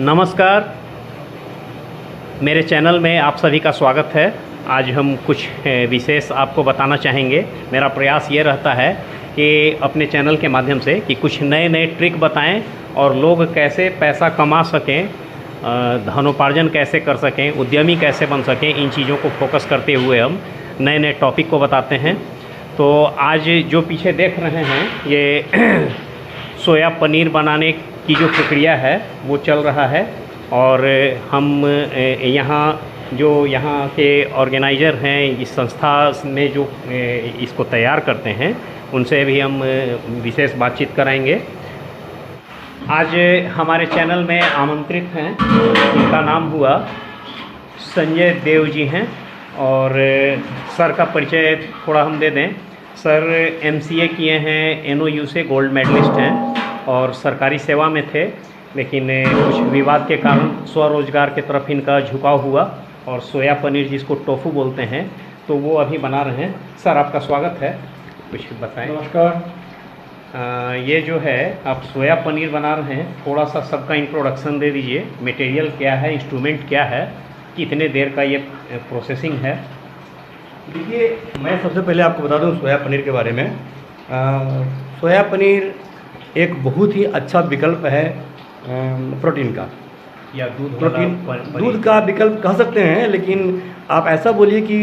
नमस्कार, मेरे चैनल में आप सभी का स्वागत है। आज हम कुछ विशेष आपको बताना चाहेंगे। मेरा प्रयास ये रहता है कि अपने चैनल के माध्यम से कि कुछ नए नए ट्रिक बताएं और लोग कैसे पैसा कमा सकें, धनोपार्जन कैसे कर सकें, उद्यमी कैसे बन सकें, इन चीज़ों को फोकस करते हुए हम नए नए टॉपिक को बताते हैं। तो आज जो पीछे देख रहे हैं ये सोया पनीर बनाने की जो प्रक्रिया है वो चल रहा है और हम यहाँ के ऑर्गेनाइज़र हैं, इस संस्था में जो इसको तैयार करते हैं उनसे भी हम विशेष बातचीत कराएंगे। आज हमारे चैनल में आमंत्रित हैं, इनका नाम हुआ संजय देव जी हैं और सर का परिचय थोड़ा हम दे दें। सर MCA किए हैं, NOU से गोल्ड मेडलिस्ट हैं और सरकारी सेवा में थे, लेकिन कुछ विवाद के कारण स्वरोजगार की तरफ इनका झुकाव हुआ और सोया पनीर जिसको टोफू बोलते हैं तो वो अभी बना रहे हैं। सर आपका स्वागत है, कुछ बताएं। नमस्कार। ये जो है आप सोया पनीर बना रहे हैं, थोड़ा सा सबका इंट्रोडक्शन दे दीजिए। मटेरियल क्या है, इंस्ट्रूमेंट क्या है, कितने देर का ये प्रोसेसिंग है? देखिए, मैं सबसे पहले आपको बता दूं सोया पनीर के बारे में। सोया पनीर एक बहुत ही अच्छा विकल्प है प्रोटीन का, या दूध का विकल्प कह सकते हैं, लेकिन आप ऐसा बोलिए कि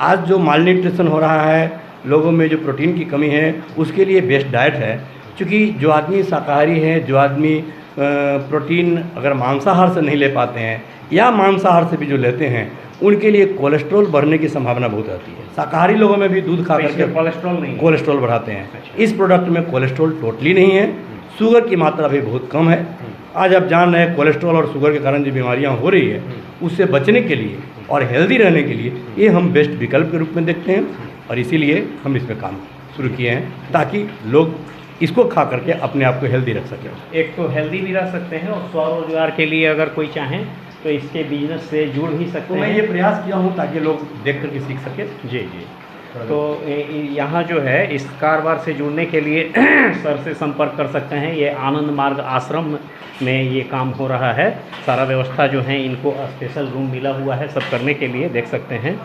आज जो माल न्यूट्रिशन हो रहा है, लोगों में जो प्रोटीन की कमी है, उसके लिए बेस्ट डाइट है। क्योंकि जो आदमी शाकाहारी है, जो आदमी प्रोटीन अगर मांसाहार से नहीं ले पाते हैं या मांसाहार से भी जो लेते हैं, उनके लिए कोलेस्ट्रॉल बढ़ने की संभावना बहुत रहती है। शाकाहारी लोगों में भी दूध खा करके कोलेस्ट्रॉल बढ़ाते हैं। अच्छा। इस प्रोडक्ट में कोलेस्ट्रॉल टोटली नहीं है, शुगर की मात्रा भी बहुत कम है। आज आप जान रहे हैं कोलेस्ट्रॉल और शुगर के कारण जो बीमारियां हो रही है, उससे बचने के लिए और हेल्दी रहने के लिए ये हम बेस्ट विकल्प के रूप में देखते हैं और इसीलिए हम इसमें काम शुरू किए हैं, ताकि लोग इसको खा करके अपने आप को हेल्दी रख सकें। एक तो हेल्दी भी रह सकते हैं और स्वरोजगार के लिए अगर कोई चाहें तो इसके बिजनेस से जुड़ भी सकते हैं। मैं ये प्रयास किया हूँ ताकि लोग देख करके सीख सकें। जी। तो यहाँ जो है इस कारोबार से जुड़ने के लिए सर से संपर्क कर सकते हैं। ये आनंद मार्ग आश्रम में ये काम हो रहा है। सारा व्यवस्था जो है, इनको स्पेशल रूम मिला हुआ है सब करने के लिए, देख सकते हैं।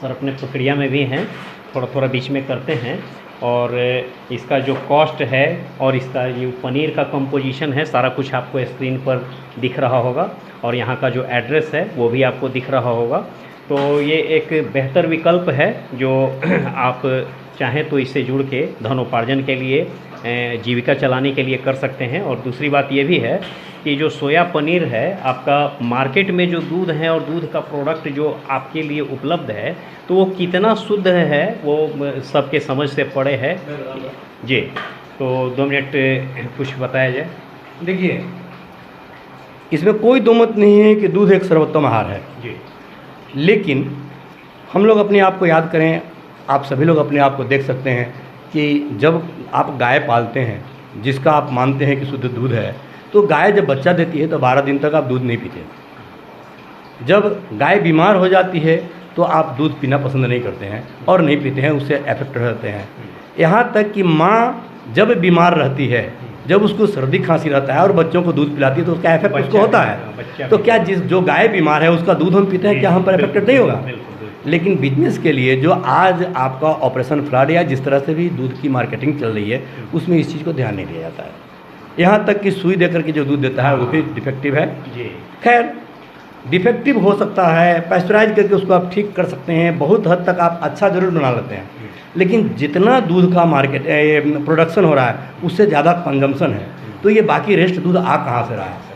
सर अपने प्रक्रिया में भी हैं, थोड़ा थोड़ा बीच में करते हैं और इसका जो कॉस्ट है और इसका ये पनीर का कंपोजिशन है, सारा कुछ आपको स्क्रीन पर दिख रहा होगा और यहाँ का जो एड्रेस है वो भी आपको दिख रहा होगा। तो ये एक बेहतर विकल्प है जो आप चाहें तो इससे जुड़ के धनोपार्जन के लिए, जीविका चलाने के लिए कर सकते हैं। और दूसरी बात ये भी है कि जो सोया पनीर है, आपका मार्केट में जो दूध है और दूध का प्रोडक्ट जो आपके लिए उपलब्ध है, तो वो कितना शुद्ध है वो सबके समझ से परे है। जी, तो 2 मिनट कुछ बताया जाए। देखिए, इसमें कोई दो मत नहीं है कि दूध एक सर्वोत्तम आहार है जी, लेकिन हम लोग अपने आप को याद करें। आप सभी लोग अपने आप को देख सकते हैं कि जब आप गाय पालते हैं, जिसका आप मानते हैं कि शुद्ध दूध है, तो गाय जब बच्चा देती है तो 12 दिन तक आप दूध नहीं पीते। जब गाय बीमार हो जाती है तो आप दूध पीना पसंद नहीं करते हैं और नहीं पीते हैं, उससे अफेक्ट रहते हैं। यहाँ तक कि माँ जब बीमार रहती है, जब उसको सर्दी खांसी रहता है और बच्चों को दूध पिलाती है तो उसका इफेक्ट उसको होता है। तो क्या जो गाय बीमार है उसका दूध हम पीते हैं, क्या हम पर इफेक्टेड नहीं होगा? लेकिन बिजनेस के लिए जो आज आपका ऑपरेशन फ्लड या जिस तरह से भी दूध की मार्केटिंग चल रही है, उसमें इस चीज़ को ध्यान नहीं दिया जाता है। यहाँ तक कि सुई देकर के जो दूध देता है वो भी डिफेक्टिव है। खैर, डिफेक्टिव हो सकता है, पैस्चराइज करके उसको आप ठीक कर सकते हैं, बहुत हद तक आप अच्छा जरूर बना लेते हैं, लेकिन जितना दूध का मार्केट प्रोडक्शन हो रहा है उससे ज़्यादा कंजम्पशन है, तो ये बाकी रेस्ट दूध आ कहाँ से रहा है?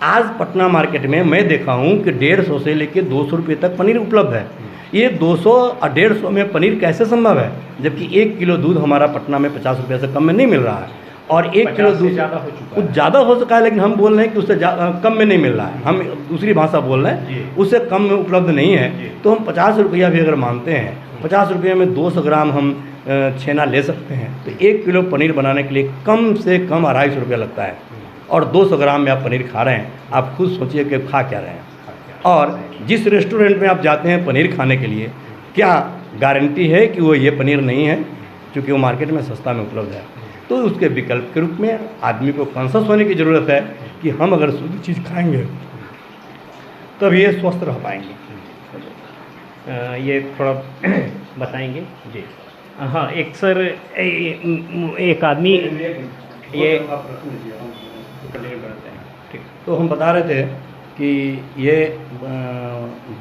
आज पटना मार्केट में मैं देखा हूँ कि 150 से लेकर 200 रुपये तक पनीर उपलब्ध है। ये 200 और 150 में पनीर कैसे संभव है, जबकि 1 किलो दूध हमारा पटना में 50 रुपये से कम में नहीं मिल रहा है। और 1 किलो दूध कुछ ज़्यादा हो चुका है, लेकिन हम बोल रहे हैं कि उससे कम में नहीं मिल रहा है। हम दूसरी भाषा बोल रहे हैं, उससे कम में उपलब्ध नहीं है। तो हम 50 रुपया भी अगर मानते हैं, 50 रुपये में 200 ग्राम हम छेना ले सकते हैं, तो 1 किलो पनीर बनाने के लिए कम से कम 250 रुपया लगता है और 200 ग्राम में आप पनीर खा रहे हैं। आप खुद सोचिए कि खा क्या रहे हैं। और जिस रेस्टोरेंट में आप जाते हैं पनीर खाने के लिए, क्या गारंटी है कि वो ये पनीर नहीं है, क्योंकि वो मार्केट में सस्ता में उपलब्ध है। तो उसके विकल्प के रूप में आदमी को कॉन्शस होने की ज़रूरत है कि हम अगर शुद्ध चीज़ खाएंगे तब ये स्वस्थ रह पाएंगे। ये थोड़ा बताएंगे जी। हाँ, एक सर एक आदमी ये ठीक, तो हम बता रहे थे कि ये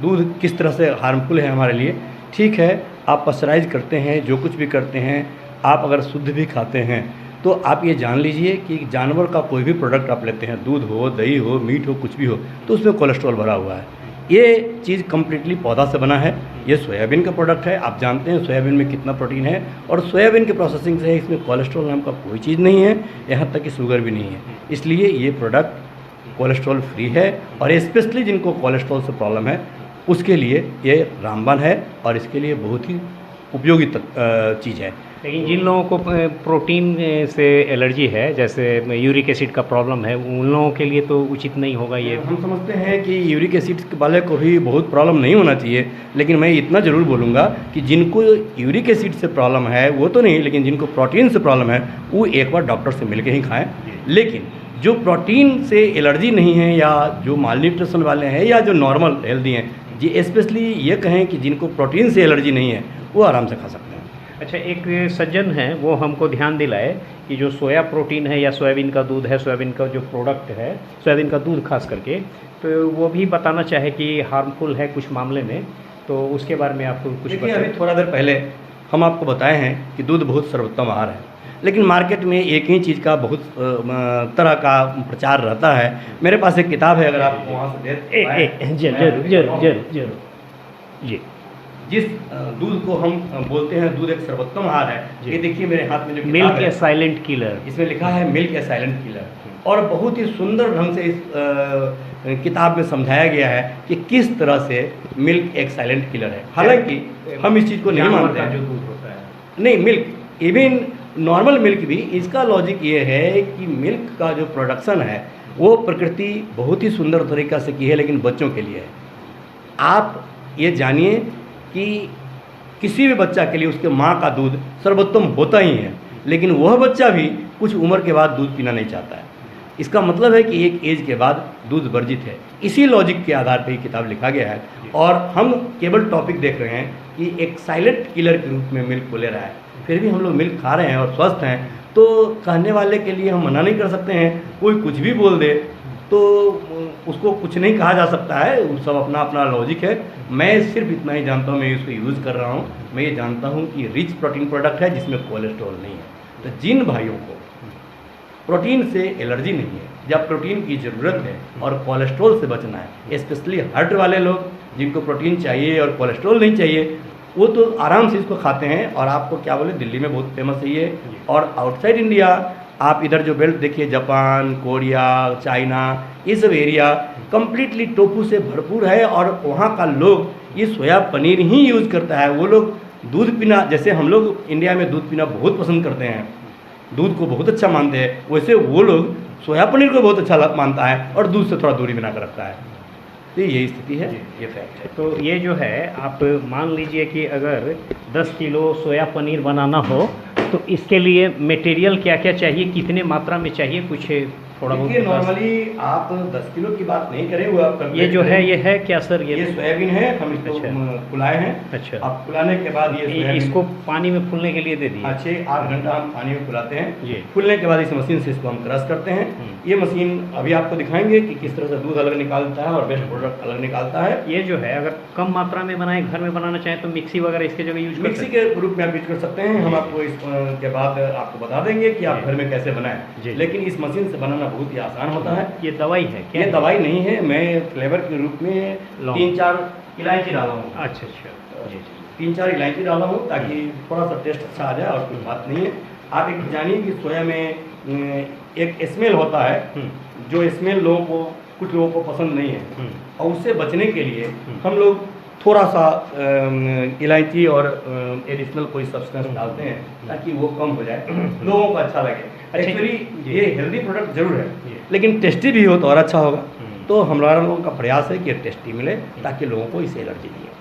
दूध किस तरह से हार्मफुल है हमारे लिए। ठीक है, आप पस्चराइज करते हैं, जो कुछ भी करते हैं, आप अगर शुद्ध भी खाते हैं तो आप ये जान लीजिए कि जानवर का कोई भी प्रोडक्ट आप लेते हैं, दूध हो, दही हो, मीट हो, कुछ भी हो, तो उसमें कोलेस्ट्रॉल भरा हुआ है। ये चीज़ कम्प्लीटली पौधा से बना है। ये सोयाबीन का प्रोडक्ट है। आप जानते हैं सोयाबीन में कितना प्रोटीन है, और सोयाबीन के प्रोसेसिंग से इसमें कोलेस्ट्रॉल नाम का कोई चीज़ नहीं है, यहाँ तक कि शुगर भी नहीं है। इसलिए ये प्रोडक्ट कोलेस्ट्रॉल फ्री है, और स्पेशली जिनको कोलेस्ट्रॉल से प्रॉब्लम है उसके लिए ये रामबाण है, और इसके लिए बहुत ही उपयोगी चीज़ है। लेकिन जिन लोगों को प्रोटीन से एलर्जी है, जैसे यूरिक एसिड का प्रॉब्लम है, उन लोगों के लिए तो उचित नहीं होगा ये। हम समझते हैं कि यूरिक एसिड वाले को भी बहुत प्रॉब्लम नहीं होना चाहिए, लेकिन मैं इतना ज़रूर बोलूँगा कि जिनको यूरिक एसिड से प्रॉब्लम है वो तो नहीं, लेकिन जिनको प्रोटीन से प्रॉब्लम है वो एक बार डॉक्टर से मिल के ही खाएँ। लेकिन जो प्रोटीन से एलर्जी नहीं है, या जो माल न्यूट्रिशन वाले हैं, या जो नॉर्मल हेल्दी हैं, जी स्पेशली ये कहें कि जिनको प्रोटीन से एलर्जी नहीं है वो आराम से खा सकते हैं। अच्छा, एक सज्जन है वो हमको ध्यान दिलाए कि जो सोया प्रोटीन है या सोयाबीन का दूध है, सोयाबीन का जो प्रोडक्ट है, सोयाबीन का दूध खास करके, तो वो भी बताना चाहे कि हार्मफुल है कुछ मामले में, तो उसके बारे में आपको कुछ देखिए, अभी थोड़ा देर पहले हम आपको बताए हैं कि दूध बहुत सर्वोत्तम आहार है, लेकिन मार्केट में एक ही चीज़ का बहुत तरह का प्रचार रहता है। मेरे पास एक किताब है, अगर आप वहाँ से जरूर जरूर जरूर जरूर जी। जिस दूध को हम बोलते हैं दूध एक सर्वोत्तम आहार है, ये देखिए मेरे हाथ में जो किताब मिल्क है, ए साइलेंट किलर, इसमें लिखा है मिल्क ए साइलेंट किलर, और बहुत ही सुंदर ढंग से इस किताब में समझाया गया है कि किस तरह से मिल्क एक साइलेंट किलर है। हालांकि हम इस चीज़ को नहीं मानते हैं, जो दूध होता है नहीं, मिल्क इवन नॉर्मल मिल्क भी, इसका लॉजिक ये है कि मिल्क का जो प्रोडक्शन है वो प्रकृति बहुत ही सुंदर तरीक़ा से की है, लेकिन बच्चों के लिए है। आप ये जानिए कि किसी भी बच्चा के लिए उसके माँ का दूध सर्वोत्तम होता ही है, लेकिन वह बच्चा भी कुछ उम्र के बाद दूध पीना नहीं चाहता है। इसका मतलब है कि एक एज के बाद दूध वर्जित है। इसी लॉजिक के आधार पर ये किताब लिखा गया है, और हम केवल टॉपिक देख रहे हैं कि एक साइलेंट किलर के रूप में मिल्क को ले रहा है, फिर भी हम लोग मिल्क खा रहे हैं और स्वस्थ हैं। तो कहने वाले के लिए हम मना नहीं कर सकते हैं। कोई कुछ भी बोल दे तो उसको कुछ नहीं कहा जा सकता है, वो सब अपना अपना लॉजिक है। मैं सिर्फ इतना ही जानता हूँ, मैं इसको यूज़ कर रहा हूँ। मैं ये जानता हूँ कि रिच प्रोटीन प्रोडक्ट है जिसमें कोलेस्ट्रॉल नहीं है। तो जिन भाइयों को प्रोटीन से एलर्जी नहीं है या प्रोटीन की ज़रूरत है और कोलेस्ट्रॉल से बचना है, स्पेशली हार्ट वाले लोग जिनको प्रोटीन चाहिए और कोलेस्ट्रॉल नहीं चाहिए, वो तो आराम से इसको खाते हैं। और आपको क्या बोले, दिल्ली में बहुत फेमस है ये, और आउटसाइड इंडिया आप इधर जो बेल्ट देखिए, जापान, कोरिया, चाइना, ये सब एरिया कम्प्लीटली टोफू से भरपूर है, और वहाँ का लोग ये सोया पनीर ही यूज़ करता है। वो लोग दूध पीना, जैसे हम लोग इंडिया में दूध पीना बहुत पसंद करते हैं, दूध को बहुत अच्छा मानते हैं, वैसे वो लोग सोया पनीर को बहुत अच्छा मानता है और दूध से थोड़ा दूरी बना कर रखता है। तो यही स्थिति है, ये फैक्ट है। तो ये जो है, आप मान लीजिए कि अगर 10 किलो सोया पनीर बनाना हो तो इसके लिए मटेरियल क्या क्या चाहिए, कितने मात्रा में चाहिए, कुछ थोड़ा बहुत? नॉर्मली आप 10 किलो की बात नहीं करें, वो आप ये जो है ये है क्या सर? ये सोयाबीन है, हम इसको फुलाए हैं। अच्छा, आप फुलाने के बाद ये इसको पानी में फूलने के लिए दे दिए? 6-8 घंटा हम पानी में फुलाते हैं। जी। फूलने के बाद इस मशीन से इसको हम क्रश करते हैं। ये मशीन अभी आपको दिखाएंगे कि किस तरह से दूध अलग निकालता है और बेस्ट प्रोडक्ट अलग निकालता है। ये जो है, अगर कम मात्रा में बनाए, घर में बनाना चाहें तो मिक्सी वगैरह इसके जगह यूज मिक्सी के रूप में आप यूज कर सकते हैं। हम आपको इसके बाद आपको बता देंगे कि आप घर में कैसे बनाएं। लेकिन इस मशीन से बनाना बहुत ही आसान होता है। ये दवाई है क्या? ये दवाई नहीं है, मैं फ्लेवर के रूप में 3-4 इलायची डाला हूँ। अच्छा अच्छा, जी 3-4 इलायची डाला हूँ ताकि थोड़ा सा टेस्ट अच्छा आ जाए, और कोई बात नहीं है। आप एक जानिए कि सोया में एक स्मेल होता है, जो स्मेल लोगों को, कुछ लोगों को पसंद नहीं है, और उससे बचने के लिए हम लोग थोड़ा सा इलायची और एडिशनल कोई सब्सटेंस डालते हैं ताकि वो कम हो जाए, लोगों को अच्छा लगे। एक्चुअली ये हेल्दी प्रोडक्ट जरूर है, लेकिन टेस्टी भी हो तो और अच्छा होगा। तो हमारा लोगों का प्रयास है कि टेस्टी मिले ताकि लोगों को इससे एलर्जी नहीं हो।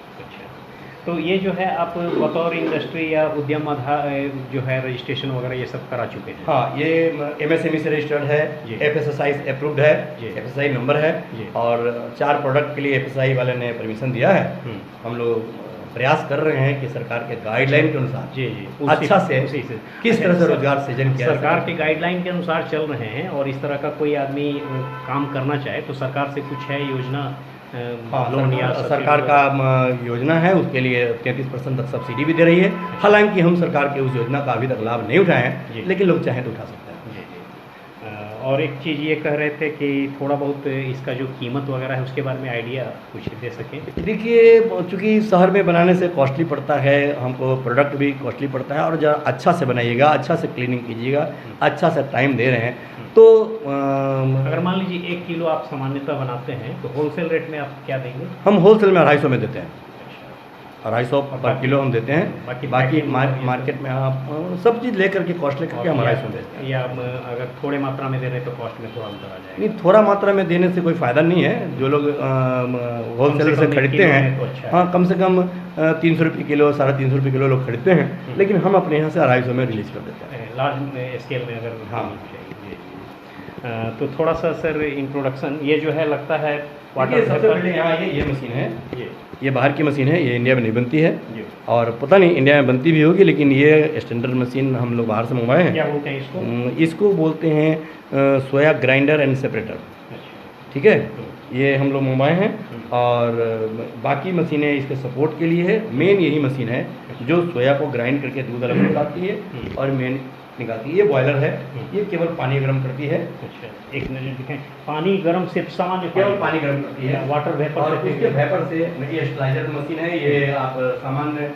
तो ये जो है आप बतौर इंडस्ट्री या उद्यम आधार जो है रजिस्ट्रेशन वगैरह ये सब करा चुके हैं? हाँ, ये MSME से रजिस्टर्ड है, जी। FSSAI अप्रूव्ड है, जी। FSSAI नंबर है जी। और 4 प्रोडक्ट के लिए FSSAI वाले ने परमिशन दिया है। हम लोग प्रयास कर रहे हैं कि सरकार के गाइडलाइन के अनुसार जी जी अच्छा से उसी से किस तरह से रोजगार सृजन किया जा सरकार सके। के गाइडलाइन के अनुसार चल रहे हैं, और इस तरह का कोई आदमी काम करना चाहे तो सरकार से कुछ है योजना, हाँ, लोन या सरकार का योजना है, उसके लिए 33% तक सब्सिडी भी दे रही है। हालांकि हम सरकार के उस योजना का अभी तक लाभ नहीं उठाए जी। हैं, लेकिन लोग चाहें तो उठा सकते हैं। जी जी। और एक चीज़ ये कह रहे थे कि थोड़ा बहुत इसका जो कीमत वगैरह है उसके बारे में आइडिया कुछ दे सकें? देखिए, चूँकि शहर में बनाने से कॉस्टली पड़ता है, हमको प्रोडक्ट भी कॉस्टली पड़ता है, और जरा अच्छा से बनाइएगा, अच्छा से क्लीनिंग कीजिएगा, अच्छा से टाइम दे रहे हैं तो अगर मान लीजिए 1 किलो आप सामान्यतः बनाते हैं तो होलसेल रेट में आप क्या देंगे? हम होलसेल में 250 में देते हैं, 250 पर किलो हम देते हैं। बाकी बाकी मार्केट में आप सब चीज़ लेकर के कॉस्ट लेकर के हम 250 में देते हैं। या अगर थोड़े मात्रा में दे रहे हैं तो कॉस्ट में थोड़ा अंतर आ जाएगा? नहीं, थोड़ा मात्रा में देने से कोई फ़ायदा नहीं है। जो लोग होलसेलर से खरीदते हैं, तो अच्छा है। हाँ, कम से कम 300 रुपये किलो, 350 रुपये किलो लोग खरीदते हैं, लेकिन हम अपने यहाँ से 250 में रिलीज़ कर देते हैं। लार्ज स्केल में अगर हाँ। तो थोड़ा सा सर इंट्रोडक्शन, ये जो है लगता है देखिए, सबसे पहले यहाँ ये मशीन है, ये ये बाहर की मशीन है, ये इंडिया में नहीं बनती है, जी। और पता नहीं इंडिया में बनती भी होगी, लेकिन ये स्टैंडर्ड मशीन हम लोग बाहर से मंगवाए हैं। क्या बोलते हैं इसको? इसको बोलते हैं सोया ग्राइंडर एंड सेपरेटर। अच्छा। ठीक है, ये हम लोग मंगवाए हैं, और बाकी मशीनें इसके सपोर्ट के लिए है। मेन यही मशीन है जो सोया को ग्राइंड करके दूध अलग निकालती है और मेन निकालती है। ये बॉयलर है, ये केवल पानी गर्म करती है। अच्छा, एक नज़र दिखाएं, पानी गर्म सिर्फ सामान्य केवल पानी गर्म करती है, वाटर वेपर और से उसके वेपर से ये स्टलाइजर मशीन है, ये आप सामान्य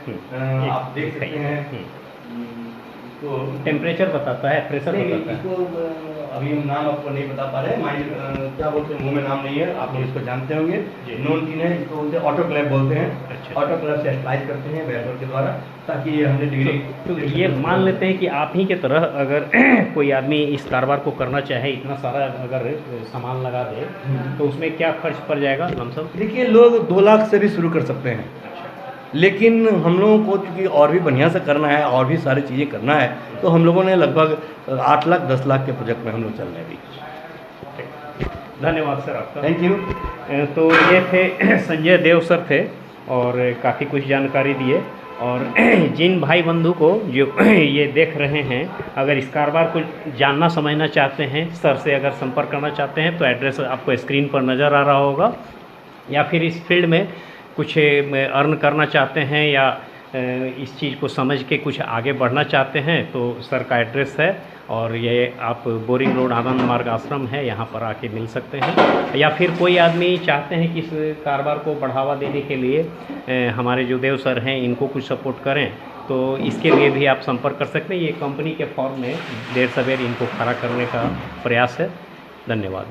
आप देख सकते हैं। तो टेम्परेचर बताता है, प्रेशर नहीं, बताता है। इसको अभी हम नाम आपको नहीं बता पा रहे हैं, माइंड क्या बोलते हैं, मुंह में नाम नहीं है, आप लोग इसको जानते होंगे। जी। नॉन टीन है, इसको बोलते हैं ऑटोक्लेव बोलते हैं। अच्छा। ऑटोक्लेव से स्टलाइज करते हैं वेपर के द्वारा, ताकि ये हमने डिग्री तो ये मान लेते हैं कि आप ही के तरह अगर कोई आदमी इस कारोबार को करना चाहे, इतना सारा अगर सामान लगा दे तो उसमें क्या खर्च पड़ जाएगा लमसम? देखिए, लोग 2 लाख से भी शुरू कर सकते हैं, लेकिन हम लोगों को चूँकि और भी बढ़िया से करना है, और भी सारी चीज़ें करना है, तो हम लोगों ने लगभग 8 लाख 10 लाख के प्रोजेक्ट में हम लोग चल रहे हैं अभी। धन्यवाद सर आपका। Thank you. तो ये थे संजय देव सर थे, और काफ़ी कुछ जानकारी दिए। और जिन भाई बंधु को जो ये देख रहे हैं, अगर इस कारोबार को जानना समझना चाहते हैं, सर से अगर संपर्क करना चाहते हैं, तो एड्रेस आपको स्क्रीन पर नज़र आ रहा होगा। या फिर इस फील्ड में कुछ अर्न करना चाहते हैं, या इस चीज़ को समझ के कुछ आगे बढ़ना चाहते हैं, तो सर का एड्रेस है, और ये आप बोरिंग रोड आनंद मार्ग आश्रम है, यहाँ पर आके मिल सकते हैं। या फिर कोई आदमी चाहते हैं कि इस कारोबार को बढ़ावा देने के लिए हमारे जो देव सर हैं इनको कुछ सपोर्ट करें, तो इसके लिए भी आप संपर्क कर सकते हैं। ये कंपनी के फॉर्म में देर सवेर इनको खड़ा करने का प्रयास है। धन्यवाद।